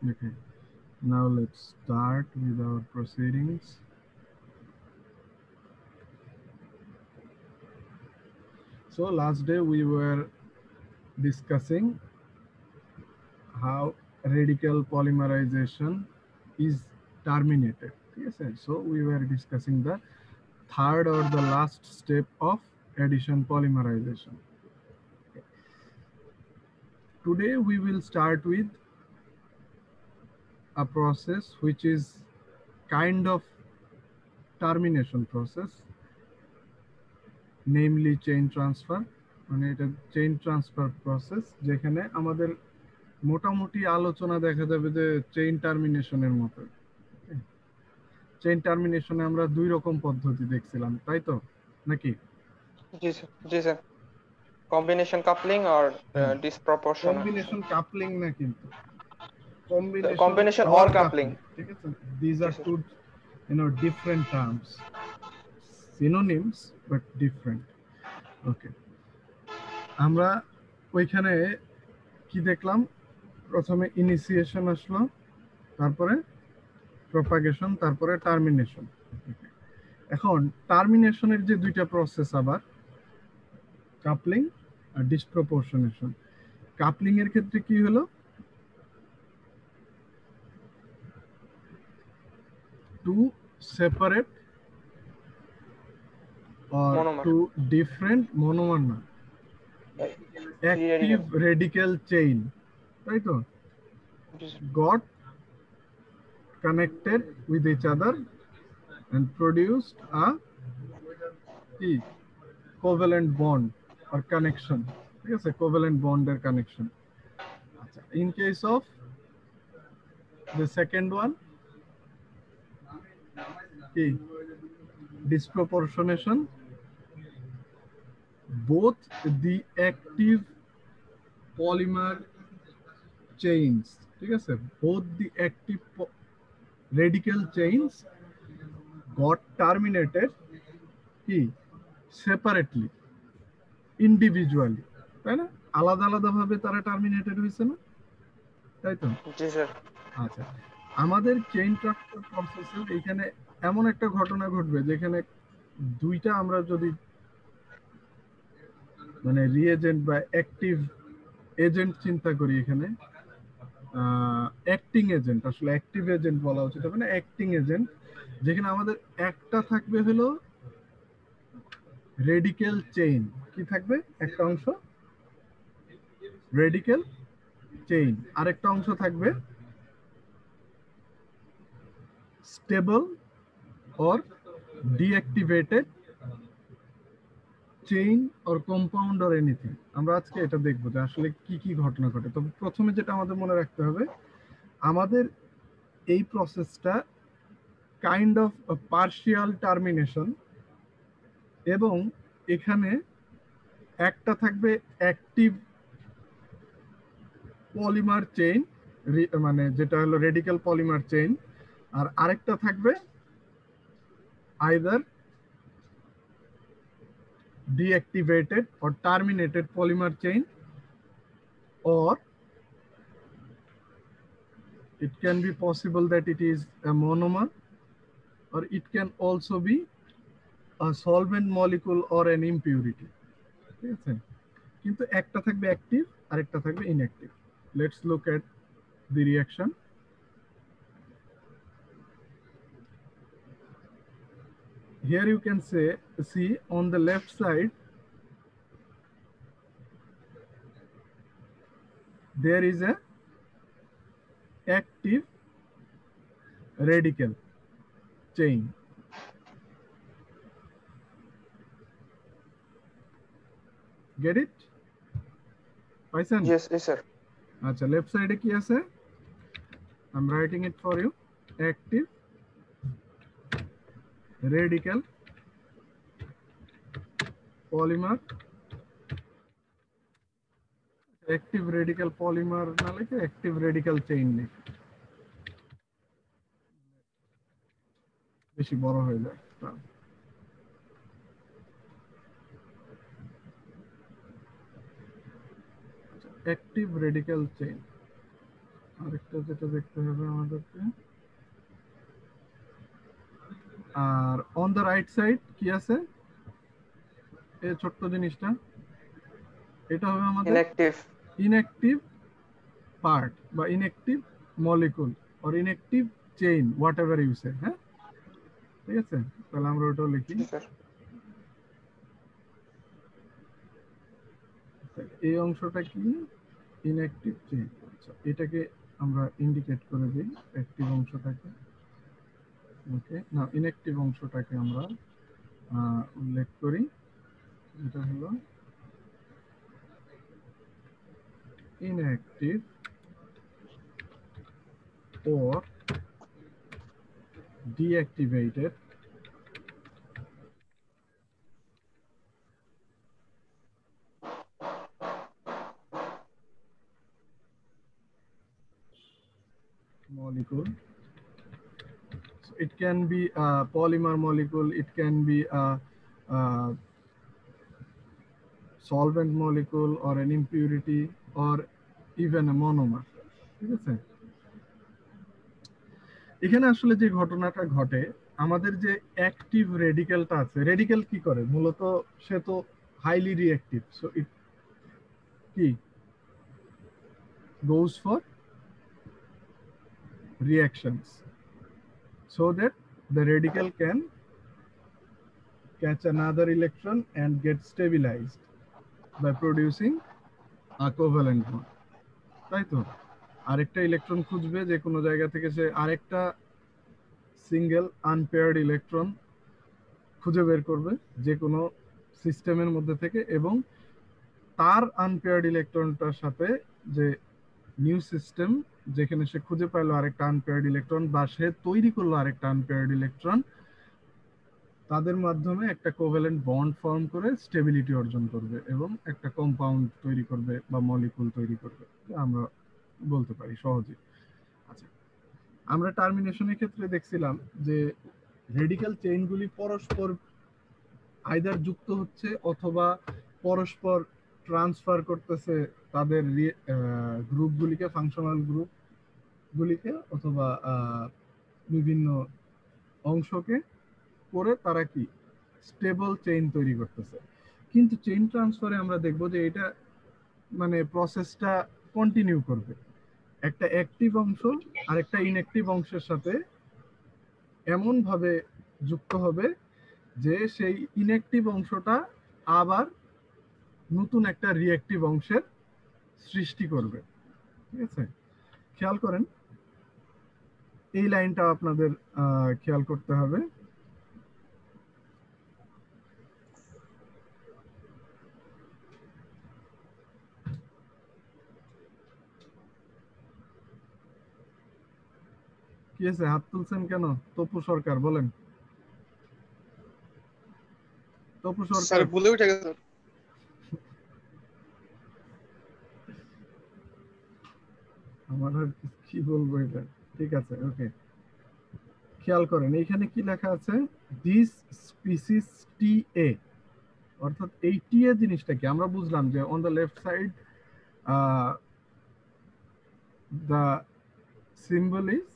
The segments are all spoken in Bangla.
Okay, now let's start with our proceedings. So last day we were discussing how radical polymerization is terminated. Yes, so we were discussing the third or the last step of addition polymerization. Today we will start with a process which is kind of termination process, namely chain transfer. মানে এটা চেইন ট্রান্সফার প্রসেস, যেখানে আমাদের মোটামুটি আলোচনা দেখা যাবে যে চেইন টার্মিনেশনের মতো। চেইন টার্মিনেশনে আমরা দুই রকম পদ্ধতি দেখছিলাম, তাই তো নাকি? জি স্যার, কম্বিনেশন কাপলিং আর ডিসপ্রপোর্শনাল। কম্বিনেশন কাপলিং না, কিন্তু combination combination or or coupling, coupling. ঠিক আছে? দিস জি আর sir. Two different terms, synonyms but different. Okay, আমরা ওইখানে কি দেখলাম? প্রথমে ইনিশিয়েশন আসলো, তারপরে প্রপাগেশন, তারপরে টার্মিনেশন। এখন টার্মিনেশনের যে দুইটা প্রসেস, আবার কাপলিং আর ডিসপ্রপোর্শনেশন। কাপলিং এর ক্ষেত্রে কি হলো? Two separate or monomer. two different monomer না, active radical chain, তাই তো, got connected with each other and produced a covalent bond or connection. ঠিক আছে, covalent bond এর connection. আচ্ছা, in case of the second one, কি disproportionation, both the active polymer chains, ঠিক আছে, both the active radical chains got terminated কি সেপারেটলি, ইন্ডিভিজুয়ালি, তাই না? আলাদা আলাদা ভাবে তারা টার্মিনেটেড হয়েছে না, তাই তো? জি স্যার। আচ্ছা, আমাদের চেইন ট্রান্সফার প্রসেসে এখানে এমন একটা ঘটনা ঘটবে যেখানে দুইটা আমরা যদি মানে রিএজেন্ট বা অ্যাক্টিভ এজেন্ট চিন্তা করি, এখানে অ্যাক্টিং এজেন্ট, আসলে অ্যাক্টিভ এজেন্ট বলা উচিত হবে না, অ্যাক্টিং এজেন্ট, যেখানে আমাদের একটা থাকবে হলো রেডিক্যাল চেইন। কি থাকবে? একটা অংশ রেডিক্যাল চেইন, আরেকটা অংশ থাকবে stable or deactivated chain or compound or anything. আমরা আজকে এটা দেখবো যে আসলে কি কি ঘটনা ঘটে। তবে প্রথমে যেটা আমাদের মনে রাখতে হবে, আমাদের এই প্রসেসটা কাইন্ড অফ পার্শিয়াল টার্মিনেশন, এবং এখানে একটা থাকবে অ্যাক্টিভ পলিমার চেইন, মানে যেটা হলো রেডিক্যাল পলিমার চেইন, আর আরেকটা থাকবে either deactivated or terminated polymer chain, or it can be possible that it is a monomer, or it can also be a solvent molecule or an impurity. ঠিক আছে, কিন্তু একটা থাকবে অ্যাক্টিভ আর একটা থাকবে inactive. Let's look at the reaction. Here you can see on the left side there is a active radical chain. Get it? পাইছেন? Yes, yes sir. আচ্ছা, লেফট সাইডে কি আছে? I'm writing it for you. Active radical polymer, active radical polymer না লিখে active radical chain লিখে, বেশি বড় হয়ে যায়। active radical chain, আরেকটা যেটা দেখতে হবে আমাদেরকে, আর অন দ্য রাইট সাইড কি আছে, এই ছোট্ট জিনিসটা, এটা হবে আমাদের ইনঅ্যাক্টিভ। ইনঅ্যাক্টিভ পার্ট বা inactive molecule or inactive chain, whatever you say. হ্যাঁ, ঠিক আছে, তাহলে আমরা ওটাও লিখি। জি স্যার। এই অংশটা কি, ইনঅ্যাক্টিভ চেইন। আচ্ছা, এটাকে আমরা ইন্ডিকেট করে দিই, অ্যাক্টিভ অংশটাকে। ওকে, না ইনঅ্যাক্টিভ অংশটাকে আমরা উল্লেখ করি, এটা হলো inactive or deactivated molecule. So it can be a polymer molecule, it can be a solvent molecule or an impurity or even a monomer. ঠিক আছে, এখানে আসলে যে ঘটনাটা ঘটে, আমাদের যে অ্যাক্টিভ রেডিক্যালটা আছে, রেডিক্যাল কি করে মূলত, সে তো হাইলি রিঅ্যাক্টিভ, সো ইট কি goes for reactions so that the radical can catch another electron and get stabilized by producing a covalent bond. তাই তো, আরেকটা ইলেকট্রন খুঁজবে যে কোনো জায়গা থেকে, সে আরেকটা সিঙ্গেল আনপেয়ার্ড ইলেকট্রন খুঁজে বের করবে যে কোনো সিস্টেমের মধ্যে থেকে, এবং তার আনপেয়ার্ড ইলেকট্রনটার সাথে যে নিউ সিস্টেম যেখানে সে খুঁজে পাইলো আরেকটা আনপেয়ার্ড ইলেকট্রন, বা সে তৈরি করলো আরেকটা আনপেয়ার্ড ইলেকট্রন, তাদের মাধ্যমে একটা কোভ্যালেন্ট বন্ড ফর্ম করে স্টেবিলিটি অর্জন করবে এবং একটা কম্পাউন্ড তৈরি করবে বা মলিকুল তৈরি করবে, আমরা বলতে পারি সহজে। আচ্ছা, আমরা টার্মিনেশনের ক্ষেত্রে দেখছিলাম যে রেডিক্যাল চেইনগুলি পরস্পর আইদার যুক্ত হচ্ছে অথবা পরস্পর ট্রান্সফার করতেছে তাদের গ্রুপগুলিকে, ফাংশনাল গ্রুপগুলিকে, অথবা বিভিন্ন অংশকে করে তারা কি স্টেবল চেইন তৈরি করতেছে। কিন্তু চেইন ট্রান্সফারে আমরা দেখব যে এটা মানে প্রসেসটা কন্টিনিউ করবে, একটা অ্যাক্টিভ অংশ আর একটা ইনঅ্যাক্টিভ অংশের সাথে এমন ভাবে যুক্ত হবে যে সেই ইনঅ্যাক্টিভ অংশটা আবার নতুন একটা রিঅ্যাক্টিভ অংশের সৃষ্টি করবে। ঠিক আছে, খেয়াল করেন এই লাইনটা আপনাদের খেয়াল করতে হবে। কি আছে, হাত তুলছেন কেন? তপু সরকার বলেন, তপু স্যার সরকার। ভুলে উঠে গেছে। আমার আর কি বলবো এটা, ঠিক আছে ওকে। খেয়াল করেন এইখানে কি লেখা আছে, দিস স্পিসিস টি এ, অর্থাৎ এই টি এ জিনিসটা কি, আমরা বুঝলাম যে on the left side the symbol is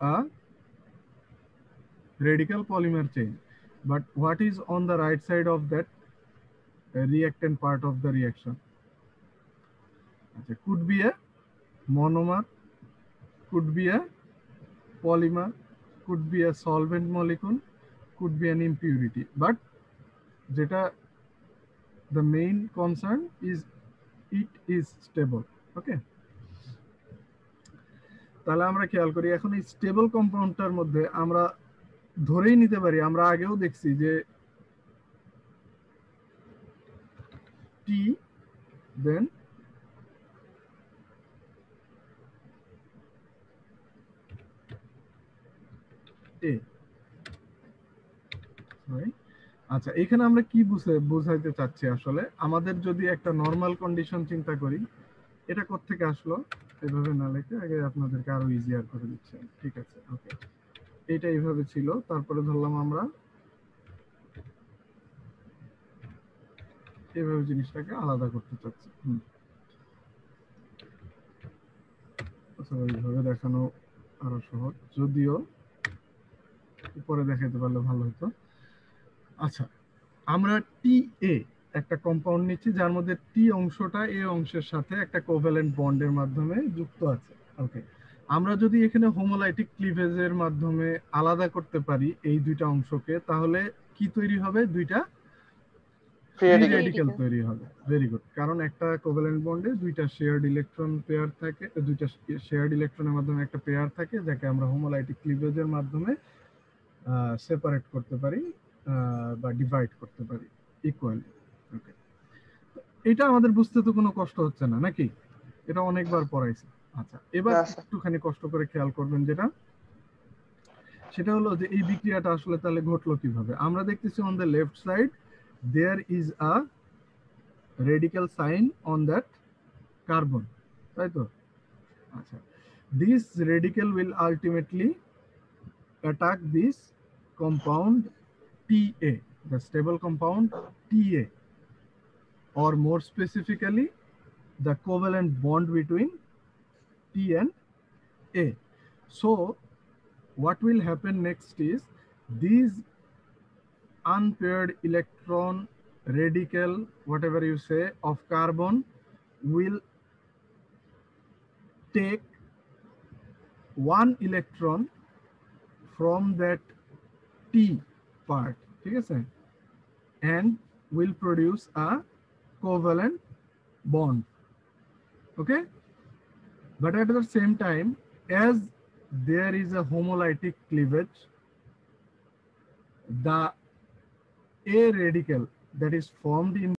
a radical polymer chain, but what is on the right side of that reactant part of the reaction? Could be a monomer, could be a polymer, could be a solvent molecule, could be an impurity, but jeta the main concern is it is stable. Okay, তাহলে আমরা খেয়াল করি এখন এই স্টেবল কম্পাউন্ডটার মধ্যে আমরা ধরেই নিতে পারি, আমরা আগেও দেখছি যে টি দেন এ। আচ্ছা, এখানে আমরা কি বুঝাইতে চাচ্ছি, আসলে আমাদের যদি একটা নরমাল কন্ডিশন চিন্তা করি, এটা কোত্থেকে আসলো, এভাবে না লিখে আগে আপনাদেরকে আরো ইজিয়ার করে দিচ্ছি। ঠিক আছে ওকে, এটা এইভাবে ছিল, তারপরে ধরলাম আমরা এইভাবে জিনিসটাকে আলাদা করতে চাচ্ছি। এইভাবে দেখানো আরো সহজ, যদিও উপরে দেখাতে পারলে ভালো হতো। আচ্ছা, আমরা টি এ একটা কম্পাউন্ড নিচ্ছি যার মধ্যে টি অংশটা এ অংশের সাথে একটা কোভ্যালেন্ট বন্ডের মাধ্যমে যুক্ত আছে। ওকে, আমরা যদি এখানে হোমোলাইটিক ক্লিভেজের মাধ্যমে আলাদা করতে পারি এই দুইটা অংশকে, তাহলে কি তৈরি হবে? দুইটা ফ্রি ফ্রি রেডিকেল। রেডিকেল তৈরি হবে। ভেরি গুড, কারণ একটা কোভ্যালেন্ট বন্ডে দুইটা শেয়ার্ড ইলেকট্রন পেয়ার থাকে, দুইটা শেয়ার্ড ইলেকট্রনের মাধ্যমে একটা পেয়ার থাকে, যাকে আমরা হোমোলাইটিক ক্লিভেজের মাধ্যমে সেপারেট করতে পারি বা ডিভাইড করতে পারি ইকুয়ালি। ওকে, এটা আমাদের বুঝতে তো কোনো কষ্ট হচ্ছে না নাকি? এটা অনেকবার পড়াইছে। আচ্ছা, এবার না স্যার। একটুখানি কষ্ট করে খেয়াল করবেন, সেটা হলো যে এই বিক্রিয়াটা আসলে তাহলে ঘটলো কিভাবে। আমরা দেখতেছি on the left side there is a radical sign on that carbon, তাই তো? আচ্ছা, this radical will ultimately attack this compound TA, the stable compound TA, or more specifically, the covalent bond between T and A. So, what will happen next is these unpaired electron radical, whatever you say, of carbon will take one electron from that T part, ঠিক আছে, and will produce a covalent bond. Okay, but at the same time, as there is a homolytic cleavage, the A radical that is formed in